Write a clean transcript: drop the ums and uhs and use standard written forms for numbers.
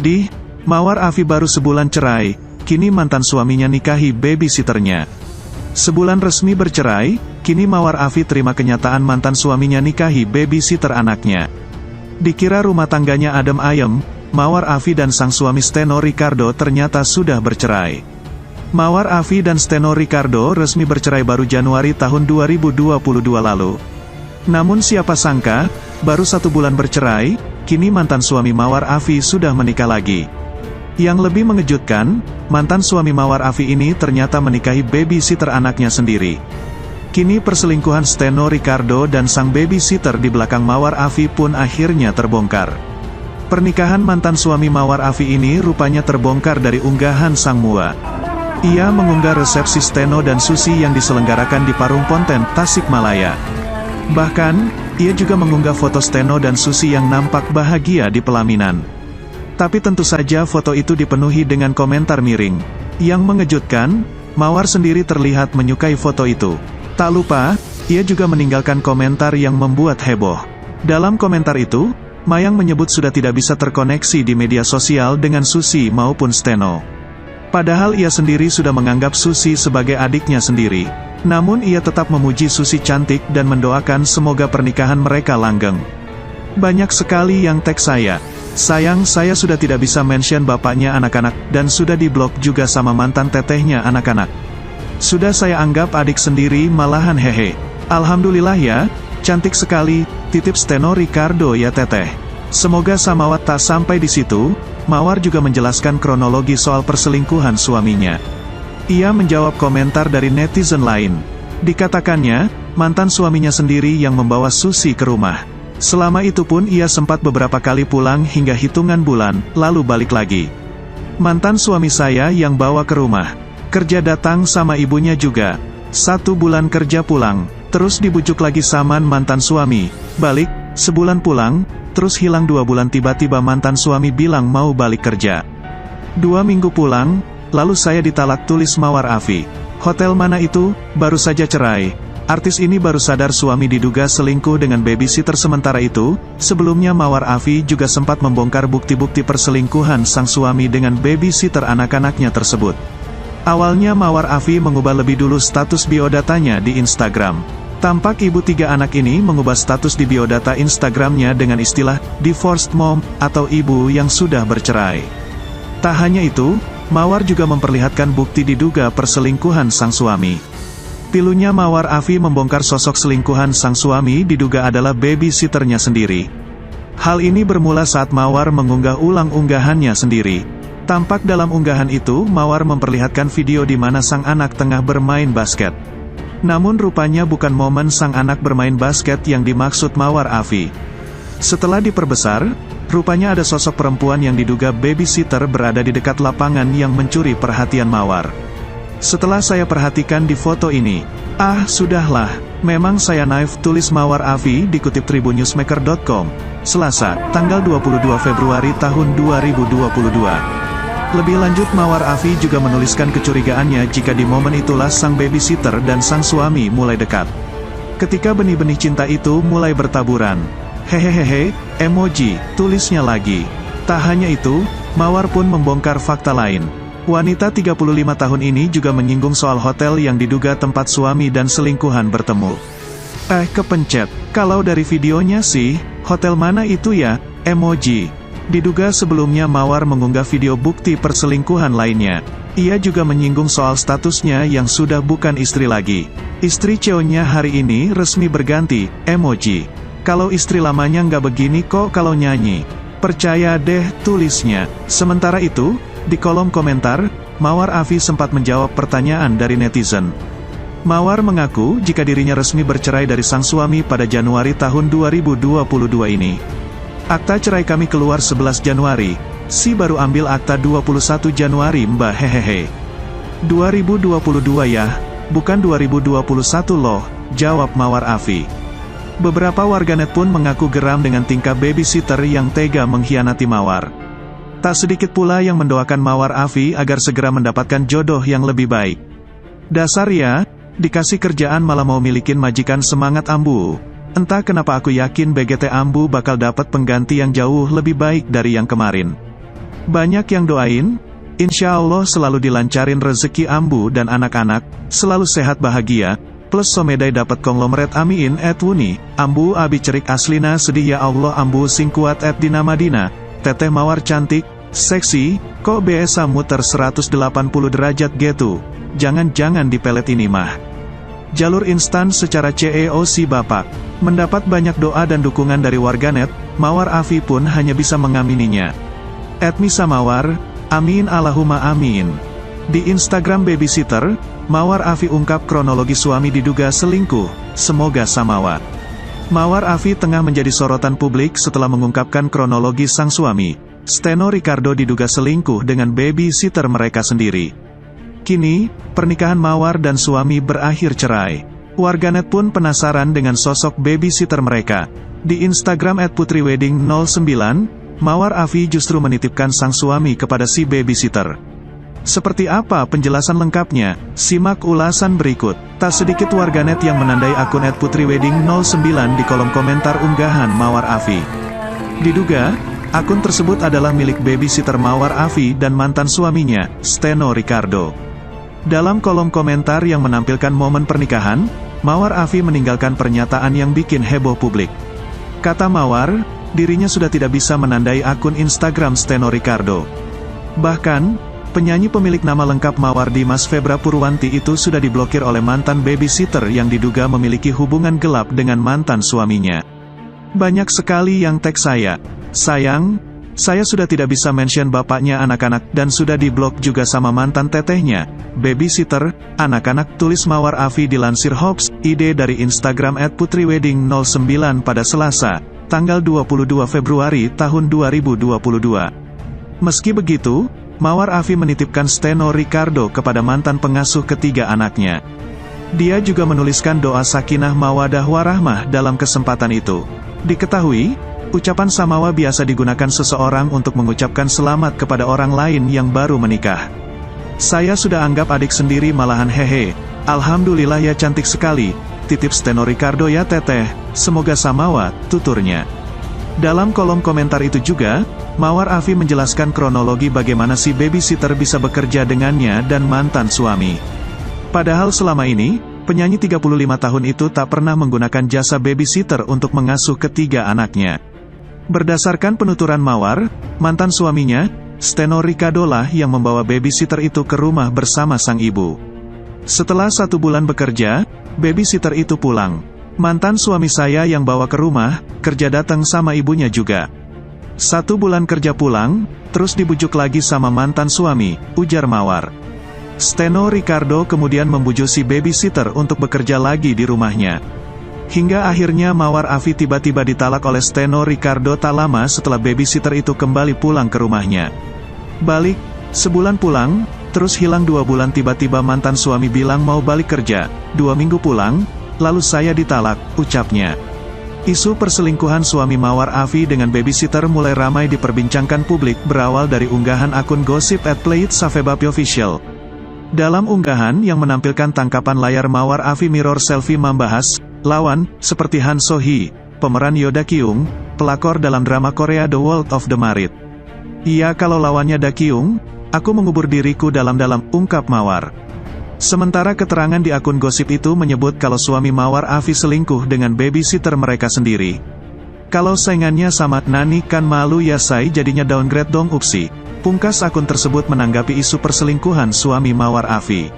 Widih, Mawar Afi baru sebulan cerai, kini mantan suaminya nikahi babysitternya. Sebulan resmi bercerai, kini Mawar Afi terima kenyataan mantan suaminya nikahi babysitter anaknya. Dikira rumah tangganya adem ayem, Mawar Afi dan sang suami Steno Ricardo ternyata sudah bercerai. Mawar Afi dan Steno Ricardo resmi bercerai baru Januari tahun 2022 lalu. Namun siapa sangka, baru 1 bulan bercerai, kini mantan suami Mawar Afi sudah menikah lagi. Yang lebih mengejutkan, mantan suami Mawar Afi ini ternyata menikahi babysitter anaknya sendiri. Kini perselingkuhan Steno Ricardo dan sang babysitter di belakang Mawar Afi pun akhirnya terbongkar. Pernikahan mantan suami Mawar Afi ini rupanya terbongkar dari unggahan sang mua. Ia mengunggah resepsi Steno dan Susi yang diselenggarakan di Parung Ponten, Tasikmalaya. Bahkan, ia juga mengunggah foto Steno dan Susi yang nampak bahagia di pelaminan. Tapi tentu saja foto itu dipenuhi dengan komentar miring. Yang mengejutkan, Mawar sendiri terlihat menyukai foto itu. Tak lupa, ia juga meninggalkan komentar yang membuat heboh. Dalam komentar itu, Mayang menyebut sudah tidak bisa terkoneksi di media sosial dengan Susi maupun Steno. Padahal ia sendiri sudah menganggap Susi sebagai adiknya sendiri. Namun ia tetap memuji Susi cantik dan mendoakan semoga pernikahan mereka langgeng. Banyak sekali yang tag saya. Sayang saya sudah tidak bisa mention bapaknya anak-anak, dan sudah diblok juga sama mantan tetehnya anak-anak. Sudah saya anggap adik sendiri malahan hehe. Alhamdulillah ya, cantik sekali, titip Steno Ricardo ya teteh. Semoga samawat tak sampai di situ. Mawar juga menjelaskan kronologi soal perselingkuhan suaminya. Ia menjawab komentar dari netizen lain. Dikatakannya, mantan suaminya sendiri yang membawa Susi ke rumah. Selama itu pun ia sempat beberapa kali pulang hingga hitungan bulan, lalu balik lagi. Mantan suami saya yang bawa ke rumah. Kerja datang sama ibunya juga. 1 bulan kerja pulang, terus dibujuk lagi sama mantan suami. Balik, sebulan pulang, terus hilang 2 bulan tiba-tiba mantan suami bilang mau balik kerja. 2 minggu pulang, lalu saya ditalak tulis Mawar Afi. Hotel mana itu, baru saja cerai. Artis ini baru sadar suami diduga selingkuh dengan babysitter sementara itu, sebelumnya Mawar Afi juga sempat membongkar bukti-bukti perselingkuhan sang suami dengan babysitter anak-anaknya tersebut. Awalnya Mawar Afi mengubah lebih dulu status biodatanya di Instagram. Tampak ibu 3 anak ini mengubah status di biodata Instagramnya dengan istilah divorced mom atau ibu yang sudah bercerai. Tak hanya itu, Mawar juga memperlihatkan bukti diduga perselingkuhan sang suami. Pilunya Mawar Afi membongkar sosok selingkuhan sang suami diduga adalah babysitternya sendiri. Hal ini bermula saat Mawar mengunggah ulang unggahannya sendiri. Tampak dalam unggahan itu, Mawar memperlihatkan video di mana sang anak tengah bermain basket. Namun rupanya bukan momen sang anak bermain basket yang dimaksud Mawar Afi. Setelah diperbesar, rupanya ada sosok perempuan yang diduga babysitter berada di dekat lapangan yang mencuri perhatian Mawar. Setelah saya perhatikan di foto ini, sudahlah, memang saya naif, tulis Mawar Afi dikutip tribunnewsmaker.com, Selasa, tanggal 22 Februari tahun 2022. Lebih lanjut Mawar Afi juga menuliskan kecurigaannya jika di momen itulah sang babysitter dan sang suami mulai dekat. Ketika benih-benih cinta itu mulai bertaburan. Hehehehe, emoji, tulisnya lagi. Tak hanya itu, Mawar pun membongkar fakta lain. Wanita 35 tahun ini juga menyinggung soal hotel yang diduga tempat suami dan selingkuhan bertemu. Kepencet. Kalau dari videonya sih, hotel mana itu ya? Emoji. Diduga sebelumnya Mawar mengunggah video bukti perselingkuhan lainnya. Ia juga menyinggung soal statusnya yang sudah bukan istri lagi. Istri cowoknya hari ini resmi berganti, emoji. Kalau istri lamanya nggak begini kok kalau nyanyi. Percaya deh, tulisnya. Sementara itu, di kolom komentar, Mawar Afi sempat menjawab pertanyaan dari netizen. Mawar mengaku jika dirinya resmi bercerai dari sang suami pada Januari tahun 2022 ini. Akta cerai kami keluar 11 Januari, si baru ambil akta 21 Januari mbak hehehe. 2022 ya, bukan 2021 loh, jawab Mawar Afi. Beberapa warganet pun mengaku geram dengan tingkah babysitter yang tega mengkhianati Mawar. Tak sedikit pula yang mendoakan Mawar Afi agar segera mendapatkan jodoh yang lebih baik. Dasar ya, dikasih kerjaan malah mau milikin majikan semangat ambu. Entah kenapa aku yakin BGT Ambu bakal dapat pengganti yang jauh lebih baik dari yang kemarin. Banyak yang doain, insya Allah selalu dilancarin rezeki Ambu dan anak-anak, selalu sehat bahagia, plus somedai dapat konglomerat amin Wuni, Ambu abi cerik aslina sedih ya Allah Ambu sing kuat dina Madinah, teteh mawar cantik, seksi, kok biasa muter 180 derajat gitu, jangan-jangan dipelet ini mah. Jalur instan secara CEOC Bapak, mendapat banyak doa dan dukungan dari warganet, Mawar Afi pun hanya bisa mengamininya. Misa Mawar, amin Allahumma amin. Di Instagram Babysitter, Mawar Afi ungkap kronologi suami diduga selingkuh, semoga samawa. Mawar Afi tengah menjadi sorotan publik setelah mengungkapkan kronologi sang suami, Steno Ricardo diduga selingkuh dengan babysitter mereka sendiri. Kini, pernikahan Mawar dan suami berakhir cerai. Warganet pun penasaran dengan sosok babysitter mereka. Di Instagram @putriwedding09, Mawar Afi justru menitipkan sang suami kepada si babysitter. Seperti apa penjelasan lengkapnya? Simak ulasan berikut. Tak sedikit warganet yang menandai akun @putriwedding09 di kolom komentar unggahan Mawar Afi. Diduga, akun tersebut adalah milik babysitter Mawar Afi dan mantan suaminya, Steno Ricardo. Dalam kolom komentar yang menampilkan momen pernikahan, Mawar Afi meninggalkan pernyataan yang bikin heboh publik. Kata Mawar, dirinya sudah tidak bisa menandai akun Instagram Steno Ricardo. Bahkan, penyanyi pemilik nama lengkap Mawar Dimas Febra Purwanti itu sudah diblokir oleh mantan babysitter yang diduga memiliki hubungan gelap dengan mantan suaminya. Banyak sekali yang tag saya, sayang, saya sudah tidak bisa mention bapaknya anak-anak dan sudah diblok juga sama mantan tetehnya, babysitter, anak-anak, tulis Mawar Afi dilansir Hoax, ide dari Instagram @putriwedding09 pada Selasa, tanggal 22 Februari tahun 2022. Meski begitu, Mawar Afi menitipkan Steno Ricardo kepada mantan pengasuh ketiga anaknya. Dia juga menuliskan doa sakinah mawadah warahmah dalam kesempatan itu. Diketahui, ucapan samawa biasa digunakan seseorang untuk mengucapkan selamat kepada orang lain yang baru menikah. Saya sudah anggap adik sendiri malahan hehe. Alhamdulillah ya cantik sekali. Titip Steno Ricardo ya teteh. Semoga samawa, tuturnya. Dalam kolom komentar itu juga, Mawar Afi menjelaskan kronologi bagaimana si babysitter bisa bekerja dengannya dan mantan suami. Padahal selama ini, penyanyi 35 tahun itu tak pernah menggunakan jasa babysitter untuk mengasuh ketiga anaknya. Berdasarkan penuturan Mawar, mantan suaminya, Steno Ricardo lah yang membawa babysitter itu ke rumah bersama sang ibu. Setelah 1 bulan bekerja, babysitter itu pulang. Mantan suami saya yang bawa ke rumah, kerja datang sama ibunya juga. 1 bulan kerja pulang, terus dibujuk lagi sama mantan suami, ujar Mawar. Steno Ricardo kemudian membujuk si babysitter untuk bekerja lagi di rumahnya. Hingga akhirnya Mawar Afi tiba-tiba ditalak oleh Steno Ricardo tak lama setelah babysitter itu kembali pulang ke rumahnya. Balik, sebulan pulang, terus hilang 2 bulan tiba-tiba mantan suami bilang mau balik kerja, 2 minggu pulang, lalu saya ditalak, ucapnya. Isu perselingkuhan suami Mawar Afi dengan babysitter mulai ramai diperbincangkan publik berawal dari unggahan akun gosip @playitsafebapi_official. Dalam unggahan yang menampilkan tangkapan layar Mawar Afi mirror selfie membahas lawan, seperti Han So-hee, pemeran Yoda Kyung, pelakor dalam drama Korea The World of the Married. Iya kalau lawannya Da Kyung, aku mengubur diriku dalam-dalam, ungkap Mawar. Sementara keterangan di akun gosip itu menyebut kalau suami Mawar Afi selingkuh dengan babysitter mereka sendiri. Kalau saingannya sama Nani kan malu ya say jadinya downgrade dong upsi. Pungkas akun tersebut menanggapi isu perselingkuhan suami Mawar Afi.